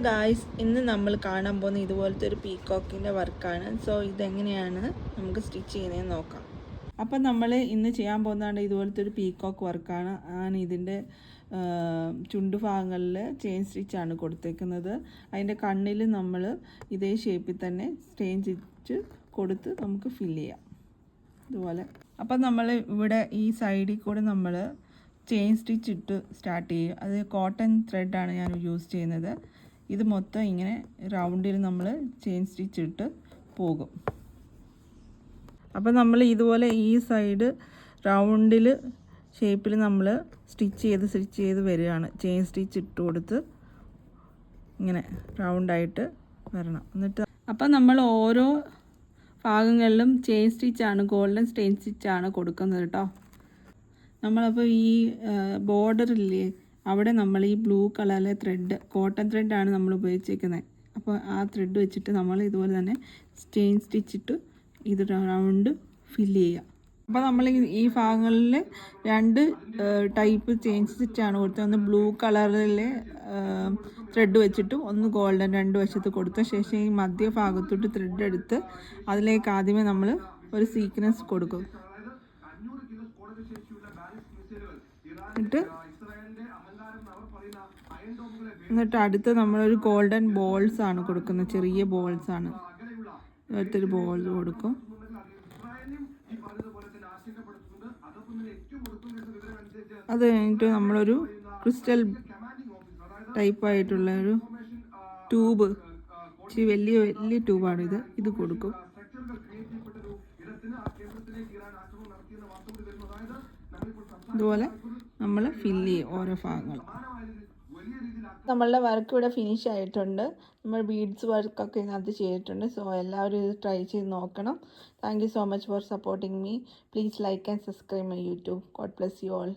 Guys, ഇന്ന് നമ്മൾ കാണാൻ പോകുന്ന ഇതുപോലത്തെ ഒരു പീക്കോക്കിൻ്റെ വർക്കാണ്. സോ ഇതെങ്ങനെയാണ് നമുക്ക് സ്റ്റിച്ച് ചെയ്യുന്നതെന്ന് നോക്കാം. അപ്പം നമ്മൾ ഇന്ന് ചെയ്യാൻ പോകുന്നതാണ് ഇതുപോലത്തെ ഒരു പീക്കോക്ക് വർക്കാണ്. ഇതിൻ്റെ ചുണ്ടുഭാഗങ്ങളിൽ ചെയിൻ സ്റ്റിച്ചാണ് കൊടുത്തേക്കുന്നത്. അതിൻ്റെ കണ്ണിൽ നമ്മൾ ഇതേ ഷേപ്പിൽ തന്നെ ചെയിൻ സ്റ്റിച്ച് കൊടുത്ത് നമുക്ക് ഫില്ല് ചെയ്യാം ഇതുപോലെ. അപ്പം നമ്മൾ ഇവിടെ ഈ സൈഡിൽ കൂടെ നമ്മൾ ചെയിൻ സ്റ്റിച്ച് ഇട്ട് സ്റ്റാർട്ട് ചെയ്യും. അത് കോട്ടൺ ത്രെഡാണ് ഞാൻ യൂസ് ചെയ്യുന്നത്. ഇത് മൊത്തം ഇങ്ങനെ റൗണ്ടിൽ നമ്മൾ ചെയിൻ സ്റ്റിച്ച് ഇട്ട് പോകും. അപ്പോൾ നമ്മൾ ഇതുപോലെ ഈ സൈഡ് റൗണ്ടിൽ ഷേപ്പിൽ നമ്മൾ സ്റ്റിച്ച് ചെയ്ത് വരികയാണ്. ചെയിൻ സ്റ്റിച്ച് ഇട്ട് കൊടുത്ത് ഇങ്ങനെ റൗണ്ടായിട്ട് വരണം. എന്നിട്ട് അപ്പം നമ്മൾ ഓരോ ഭാഗങ്ങളിലും ചെയിൻ സ്റ്റിച്ചാണ്, ഗോൾഡൻ ചെയിൻ സ്റ്റിച്ചാണ് കൊടുക്കുന്നത് കേട്ടോ. നമ്മളപ്പോൾ ഈ ബോർഡറില്ലേ, അവിടെ നമ്മൾ ഈ ബ്ലൂ കളറിലെ ത്രെഡ്, കോട്ടൺ ത്രെഡാണ് നമ്മൾ ഉപയോഗിച്ചിരിക്കുന്നത്. അപ്പോൾ ആ ത്രെഡ് വെച്ചിട്ട് നമ്മൾ ഇതുപോലെ തന്നെ ചെയിൻ സ്റ്റിച്ചിട്ട് ഇത് റൗണ്ട് ഫില്ല് ചെയ്യുക. അപ്പോൾ നമ്മൾ ഈ ഭാഗങ്ങളിൽ രണ്ട് ടൈപ്പ് ചെയിൻ സ്റ്റിച്ചാണ് കൊടുത്തത്. ഒന്ന് ബ്ലൂ കളറിലെ ത്രെഡ് വെച്ചിട്ടും ഒന്ന് ഗോൾഡൻ, രണ്ട് വശത്ത് കൊടുത്ത ശേഷം ഈ മധ്യഭാഗത്തോട്ട് ത്രെഡ് എടുത്ത് അതിലേക്ക് ആദ്യമേ നമ്മൾ ഒരു സീക്വൻസ് കൊടുക്കും. എന്നിട്ട് അടുത്ത് നമ്മളൊരു ഗോൾഡൻ ബോൾസ് ആണ് കൊടുക്കുന്നത്. ചെറിയ ബോൾസ് ആണ്, അടുത്തൊരു ബോൾ കൊടുക്കും. അത് കഴിഞ്ഞിട്ട് നമ്മളൊരു ക്രിസ്റ്റൽ ടൈപ്പായിട്ടുള്ള ഒരു ട്യൂബ്, വലിയ ട്യൂബാണ് ഇത് കൊടുക്കും. ഇതുപോലെ നമ്മൾ ഫില്ല് ചെയ്യും ഓരോ ഭാഗങ്ങളും. നമ്മളുടെ വർക്ക് ഇവിടെ ഫിനിഷ് ആയിട്ടുണ്ട്. നമ്മൾ ബീഡ്സ് വർക്കൊക്കെ ഇതിനകത്ത് ചെയ്തിട്ടുണ്ട്. സോ എല്ലാവരും ഇത് ട്രൈ ചെയ്ത് നോക്കണം. Thank you so much for supporting me. Please like and subscribe my YouTube. God bless you all.